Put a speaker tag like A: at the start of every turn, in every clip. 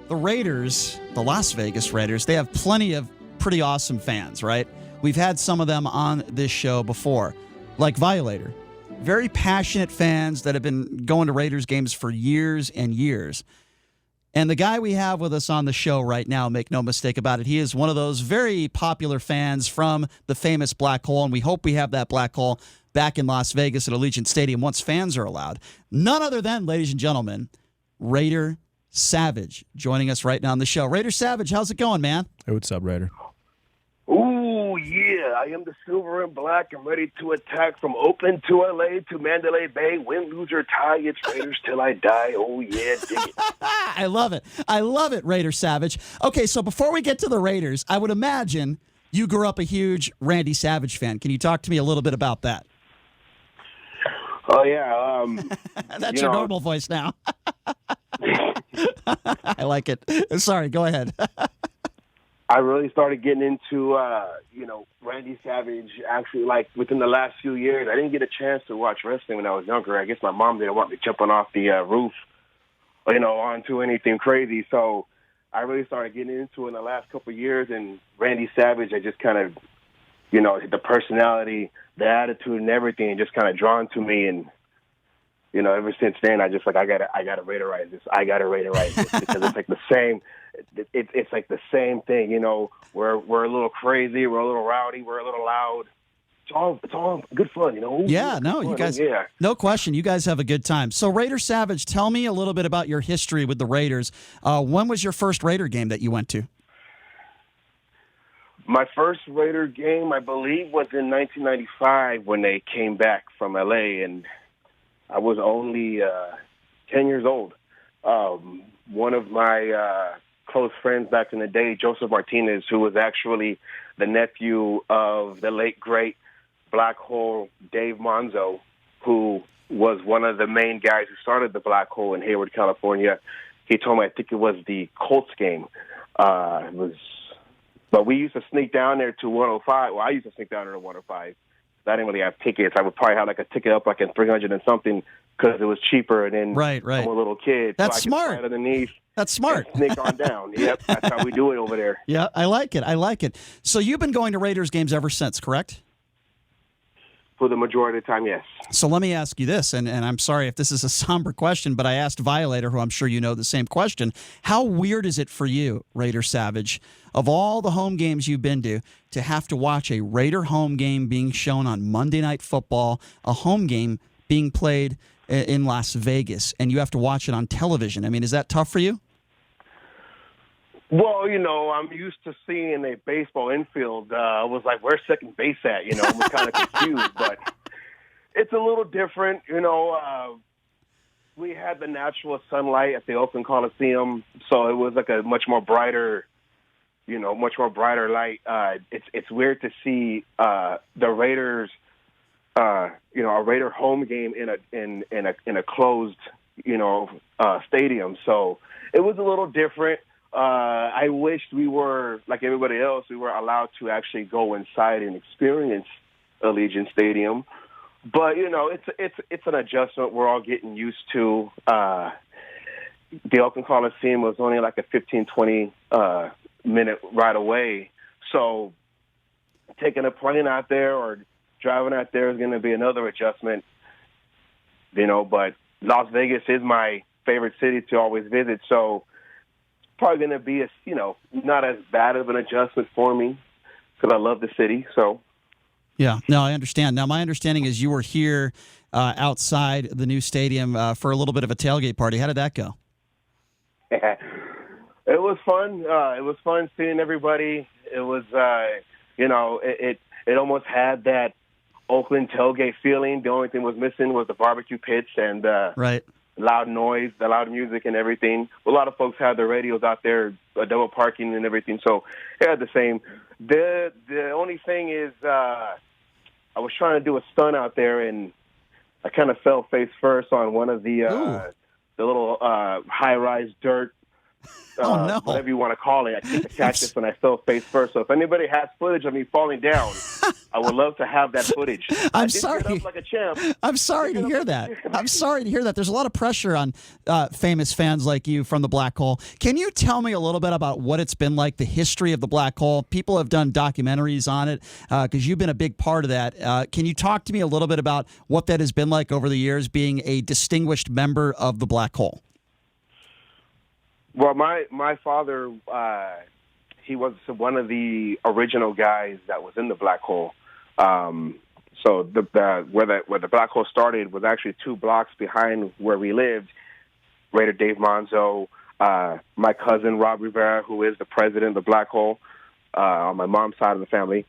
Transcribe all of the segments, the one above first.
A: the Raiders, the Las Vegas Raiders, they have plenty of pretty awesome fans, right? We've had some of them on this show before, like Violator. Very passionate fans that have been going to Raiders games for years and years. And the guy we have with us on the show right now, make no mistake about it, he is one of those very popular fans from the famous Black Hole, and we hope we have that Black Hole back in Las Vegas at Allegiant Stadium once fans are allowed. None other than, ladies and gentlemen, Raider Savage joining us right now on the show. Raider Savage, how's it going, man?
B: Hey, what's up, Raider?
C: Ooh, yeah, I am the silver and black. I'm ready to attack from Oakland to L.A. to Mandalay Bay. Win, lose, or tie, it's Raiders till I die. Oh, yeah, dig it.
A: I love it. I love it, Raider Savage. Okay, so before we get to the Raiders, I would imagine you grew up a huge Randy Savage fan. Can you talk to me a little bit about that?
C: Oh, yeah.
A: That's your normal voice now. I like it. Sorry, go ahead.
C: I really started getting into, Randy Savage actually, like, within the last few years. I didn't get a chance to watch wrestling when I was younger. I guess my mom didn't want me jumping off the roof, onto anything crazy. So I really started getting into it in the last couple of years. And Randy Savage, I just kind of, the personality, the attitude and everything just kind of drawn to me. And, ever since then, I just I gotta Raiderize this. I gotta Raiderize this because it's like the same. It's like the same thing. We're a little crazy, we're a little rowdy, we're a little loud. It's all good fun.
A: Yeah, no, you guys.
C: Yeah.
A: No question, you guys have a good time. So, Raider Savage, tell me a little bit about your history with the Raiders. When was your first Raider game that you went to?
C: My first Raider game, I believe, was in 1995 when they came back from L.A., and I was only 10 years old. One of my close friends back in the day, Joseph Martinez, who was actually the nephew of the late, great Black Hole Dave Monzo, who was one of the main guys who started the Black Hole in Hayward, California. He told me, I think it was the Colts game. But we used to sneak down there to 105. Well, I used to sneak down there to 105. I didn't really have tickets. I would probably have like a ticket up like in 300 and something because it was cheaper. And then
A: right.
C: I'm a little kid.
A: That's
C: so
A: smart.
C: Underneath.
A: That's smart.
C: Sneak on down. Yep, that's how we do it over there.
A: Yeah, I like it. So you've been going to Raiders games ever since, correct?
C: For the majority of the time, yes.
A: So let me ask you this, and I'm sorry if this is a somber question, but I asked Violator, who I'm sure you know the same question. How weird is it for you, Raider Savage, of all the home games you've been to have to watch a Raider home game being shown on Monday Night Football, a home game being played in Las Vegas, and you have to watch it on television? I mean, is that tough for you?
C: Well, I'm used to seeing a baseball infield. I was like, where's second base at? I was kind of confused, but it's a little different. We had the natural sunlight at the Oakland Coliseum, so it was like a much more brighter light. It's weird to see the Raiders, a Raider home game in a closed, stadium. So it was a little different. I wished we were, like everybody else, we were allowed to actually go inside and experience Allegiant Stadium. But, it's an adjustment we're all getting used to. The Oakland Coliseum was only like a 15, 20 minute ride away. So taking a plane out there or driving out there is going to be another adjustment, but Las Vegas is my favorite city to always visit. So probably going to be, not as bad of an adjustment for me because I love the city. So,
A: yeah, no, I understand. Now, my understanding is you were here outside the new stadium for a little bit of a tailgate party. How did that go?
C: It was fun. It was fun seeing everybody. It was, it almost had that Oakland tailgate feeling. The only thing was missing was the barbecue pits and
A: right.
C: Loud noise, the loud music and everything. A lot of folks had their radios out there, double parking and everything, so it had the same. The only thing is I was trying to do a stunt out there, and I kind of fell face first on one of the little high-rise dirt
A: Oh, no.
C: whatever you want to call it. I kicked the cactus and I fell face first. So if anybody has footage of me falling down, I would love to have that footage.
A: I'm
C: I did
A: sorry.
C: Get up like a champ.
A: I'm sorry to hear that. I'm sorry to hear that. There's a lot of pressure on famous fans like you from the Black Hole. Can you tell me a little bit about what it's been like, the history of the Black Hole? People have done documentaries on it because you've been a big part of that. Can you talk to me a little bit about what that has been like over the years, being a distinguished member of the Black Hole?
C: Well, my father, he was one of the original guys that was in the Black Hole. So where the Black Hole started was actually 2 blocks behind where we lived. Raider Dave Monzo, my cousin Rob Rivera, who is the president of the Black Hole on my mom's side of the family.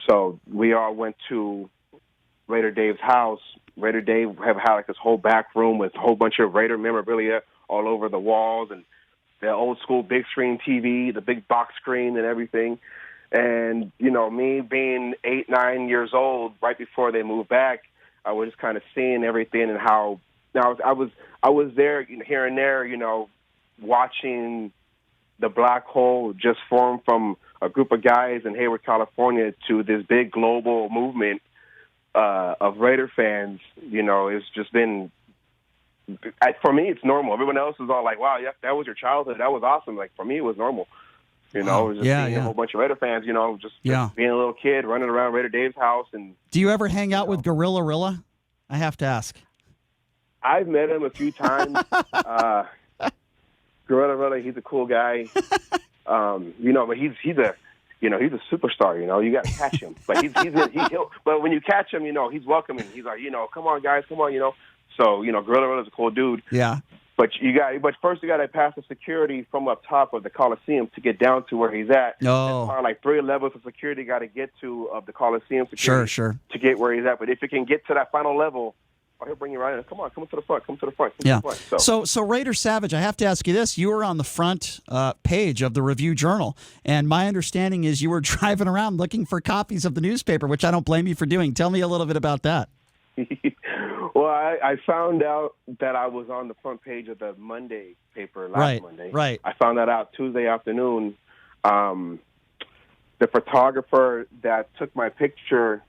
C: So we all went to Raider Dave's house. Raider Dave had like this whole back room with a whole bunch of Raider memorabilia all over the walls and the old school big screen TV, the big box screen and everything. And, me being 8, 9 years old, right before they moved back, I was just kind of seeing everything and how now I was there here and there, watching the Black Hole just form from a group of guys in Hayward, California to this big global movement of Raider fans. It's just been, for me, it's normal. Everyone else is all like, wow, yeah, that was your childhood. That was awesome. Like, for me, it was normal. It was just being a whole bunch of Raider fans, just being a little kid running around Raider Dave's house. And
A: do you ever hang out with Gorilla Rilla? I have to ask.
C: I've met him a few times. Gorilla Rilla, he's a cool guy. But he's a superstar. You got to catch him. But but when you catch him, he's welcoming. He's like, come on, guys, come on, So, Gorilla Rilla's a cool dude.
A: Yeah.
C: But first you got to pass the security from up top of the Coliseum to get down to where he's at.
A: Oh.
C: There's probably like 3 levels of security you got to get to of the Coliseum security
A: Sure.
C: to get where he's at. But if you can get to that final level, he'll bring you right in. Come to the front. Come to the front.
A: So Raider Savage, I have to ask you this. You were on the front page of the Review Journal, and my understanding is you were driving around looking for copies of the newspaper, which I don't blame you for doing. Tell me a little bit about that.
C: Well, I found out that I was on the front page of the Monday paper last Monday.
A: Right.
C: I found that out Tuesday afternoon. The photographer that took my picture,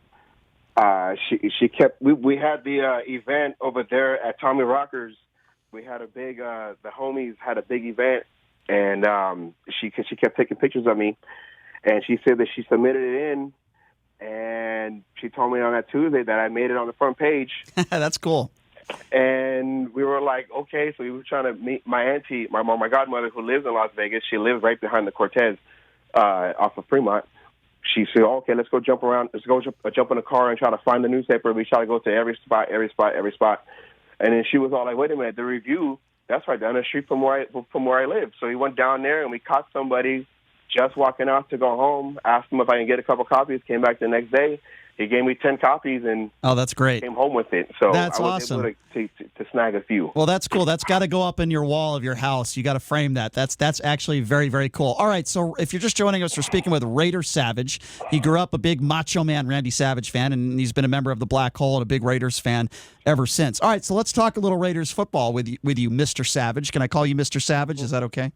C: she kept. We had the event over there at Tommy Rocker's. We had a big. The homies had a big event, and she kept taking pictures of me, and she said that she submitted it in. And she told me on that Tuesday that I made it on the front page.
A: That's cool.
C: And we were like, okay. So we were trying to meet my auntie, my godmother, who lives in Las Vegas. She lives right behind the Cortez off of Fremont. She said, okay, let's go jump around. Let's go jump in a car and try to find the newspaper. We try to go to every spot. And then she was all like, wait a minute, the Review, that's right down the street from where I live. So we went down there and we caught somebody just walking out to go home, asked him if I can get a couple copies, came back the next day. He gave me 10 copies and
A: that's great.
C: Came home with it. So
A: that's
C: I was
A: awesome.
C: able to snag a few.
A: Well, that's cool. That's got to go up in your wall of your house. You got to frame that. That's actually very, very cool. All right, so if you're just joining us, we're speaking with Raider Savage. He grew up a big Macho Man Randy Savage fan, and he's been a member of the Black Hole and a big Raiders fan ever since. All right, so let's talk a little Raiders football with you, Mr. Savage. Can I call you Mr. Savage? Is that okay?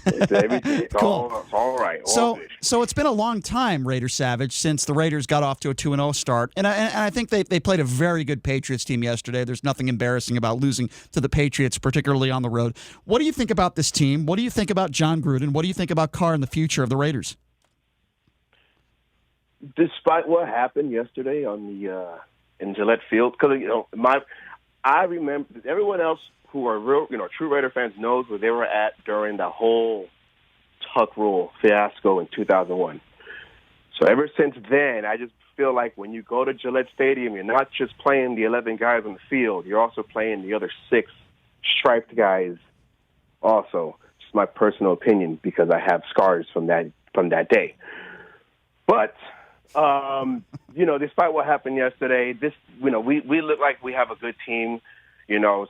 C: It's
A: cool.
C: all right.
A: So it's been a long time, Raider Savage, since the Raiders got off to a 2-0 start. And I think they played a very good Patriots team yesterday. There's nothing embarrassing about losing to the Patriots, particularly on the road. What do you think about this team? What do you think about John Gruden? What do you think about Carr and the future of the Raiders?
C: Despite what happened yesterday on the in Gillette Field, because I remember everyone else who are real, true Raider fans knows where they were at during the whole Tuck Rule fiasco in 2001. So ever since then, I just feel like when you go to Gillette Stadium, you're not just playing the 11 guys on the field, you're also playing the other 6 striped guys also. Just my personal opinion, because I have scars from that day. But despite what happened yesterday, we look like we have a good team.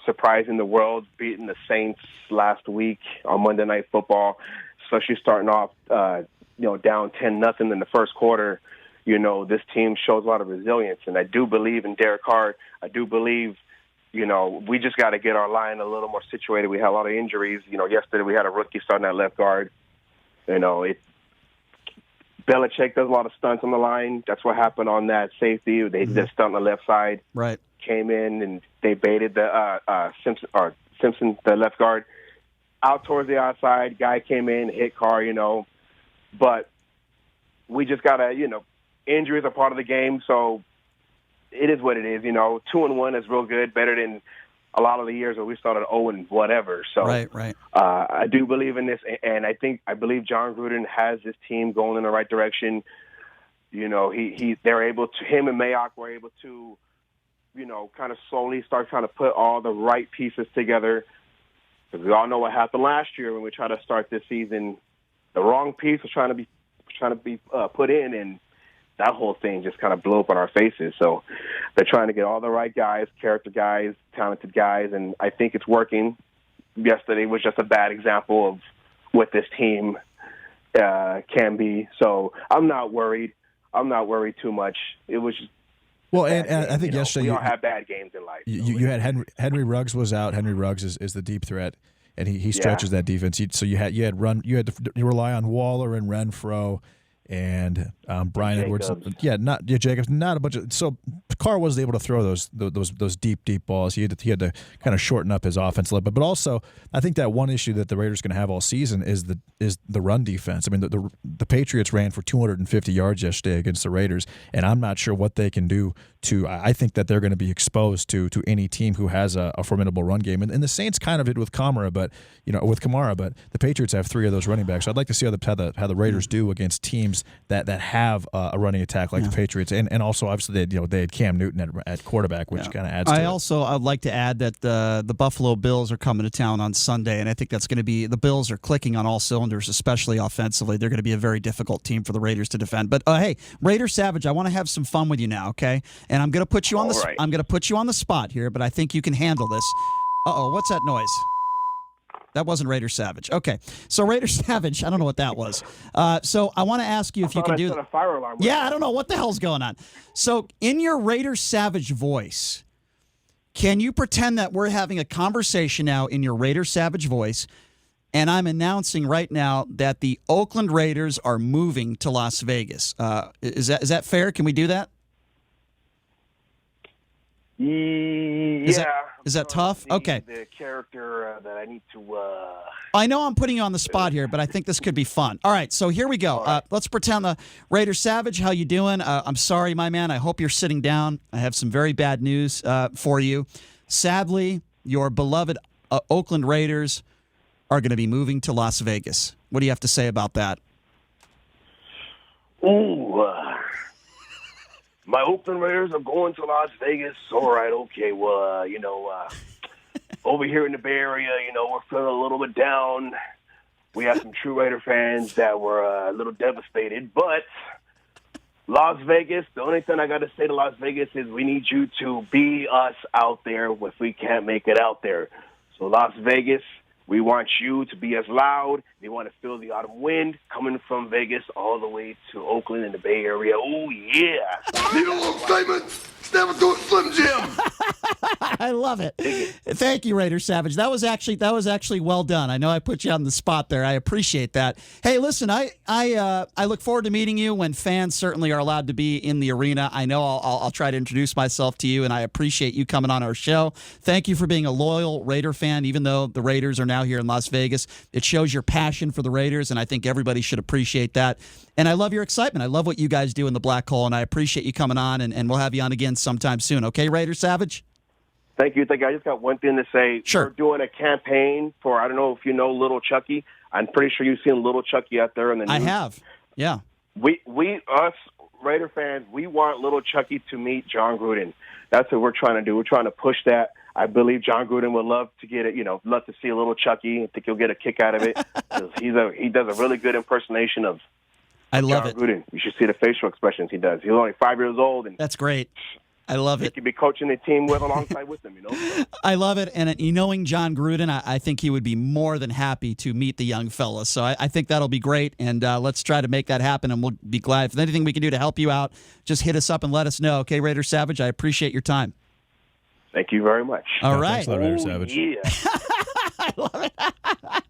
C: Surprising the world, beating the Saints last week on Monday Night Football. Especially starting off, down 10-0 in the first quarter. This team shows a lot of resilience, and I do believe in Derek Carr. I do believe we just got to get our line a little more situated. We had a lot of injuries. Yesterday we had a rookie starting at left guard. Belichick does a lot of stunts on the line. That's what happened on that safety. They did a stunt on the left side.
A: Right.
C: Came in and they baited the Simpson, the left guard, out towards the outside. Guy came in, hit Carr, But we just got to, injuries are part of the game, so it is what it is. 2-1 is real good, better than a lot of the years where we started 0 and whatever. So
A: right.
C: I do believe in this, and I believe John Gruden has this team going in the right direction. They're able to, him and Mayock were able to, kind of slowly start trying to put all the right pieces together. Because we all know what happened last year when we tried to start this season. The wrong piece was trying to be put in, and that whole thing just kind of blew up on our faces. So they're trying to get all the right guys, character guys, talented guys, and I think it's working. Yesterday was just a bad example of what this team can be. So I'm not worried. I'm not worried too much. It was just
B: well, and I think yesterday
C: we all have bad games in life.
B: You had Henry Ruggs was out. Henry Ruggs is the deep threat, and he stretches that defense. So you had to rely on Waller and Renfro and Brian Edwards. Jacobs. Not a bunch of. So Carr wasn't able to throw those deep balls. He had to kind of shorten up his offense a little bit. But also, I think that one issue that the Raiders are going to have all season is the run defense. I mean, the Patriots ran for 250 yards yesterday against the Raiders, and I'm not sure what they can do to. I think that they're going to be exposed to any team who has a formidable run game. And the Saints kind of did with Kamara, but the Patriots have 3 of those running backs. So I'd like to see how the Raiders do against teams that have a running attack like the Patriots, and also obviously they had Cam Newton at quarterback, which kind of adds to it.
A: I'd like to add that the Buffalo Bills are coming to town on Sunday, and I think that's going to be, the Bills are clicking on all cylinders, especially offensively. They're going to be a very difficult team for the Raiders to defend. But hey, Raider Savage, I want to have some fun with you now, okay? And I'm going to put you on I'm going to put you on the spot here, but I think you can handle this. What's that noise? That wasn't Raider Savage. Okay, so Raider Savage, I don't know what that was. So I want to ask you if you can do.
C: A fire alarm.
A: Yeah, I don't know what the hell's going on. So in your Raider Savage voice, can you pretend that we're having a conversation now in your Raider Savage voice, and I'm announcing right now that the Oakland Raiders are moving to Las Vegas? Is that fair? Can we do that?
C: Yeah.
A: Is that tough? Okay.
C: The character that I need to.
A: I know I'm putting you on the spot here, but I think this could be fun. All right, so here we go.
C: Right.
A: Let's pretend the Raider Savage. How you doing? I'm sorry, my man. I hope you're sitting down. I have some very bad news for you. Sadly, your beloved Oakland Raiders are going to be moving to Las Vegas. What do you have to say about that?
C: Ooh. My Oakland Raiders are going to Las Vegas. All right, okay. Well, over here in the Bay Area, we're feeling a little bit down. We have some true Raider fans that were a little devastated. But Las Vegas, the only thing I got to say to Las Vegas is we need you to be us out there if we can't make it out there. So Las Vegas, we want you to be as loud. We want to feel the autumn wind coming from Vegas all the way to Oakland in the Bay Area. Oh, yeah.
D: Need a little statement? Never do it, Slim Jim.
A: I love it. Thank you, Raider Savage. That was actually well done. I know I put you on the spot there. I appreciate that. Hey, listen, I look forward to meeting you when fans certainly are allowed to be in the arena. I know I'll try to introduce myself to you, and I appreciate you coming on our show. Thank you for being a loyal Raider fan, even though the Raiders are now here in Las Vegas. It shows your passion for the Raiders, and I think everybody should appreciate that. And I love your excitement. I love what you guys do in the Black Hole, and I appreciate you coming on, and we'll have you on again sometime soon. Okay, Raider Savage?
C: Thank you. I just got one thing to say.
A: Sure.
C: We're doing a campaign for, I don't know if you know Little Chucky. I'm pretty sure you've seen Little Chucky out there in the news.
A: I have, yeah.
C: Us Raider fans, we want Little Chucky to meet John Gruden. That's what we're trying to do. We're trying to push that. I believe John Gruden would love to get it, love to see a Little Chucky. I think he'll get a kick out of it. He does a really good impersonation of
A: John
C: Gruden. You should see the facial expressions he does. He's only 5 years old. And
A: that's great. I love it.
C: He could be coaching the team alongside with him,
A: I love it. And knowing John Gruden, I think he would be more than happy to meet the young fella. So I think that'll be great. And let's try to make that happen. And we'll be glad. If there's anything we can do to help you out, just hit us up and let us know. Okay, Raider Savage, I appreciate your time.
C: Thank you very much.
A: All right.
B: Thanks a lot, Raider Savage.
C: Yeah.
A: I love it.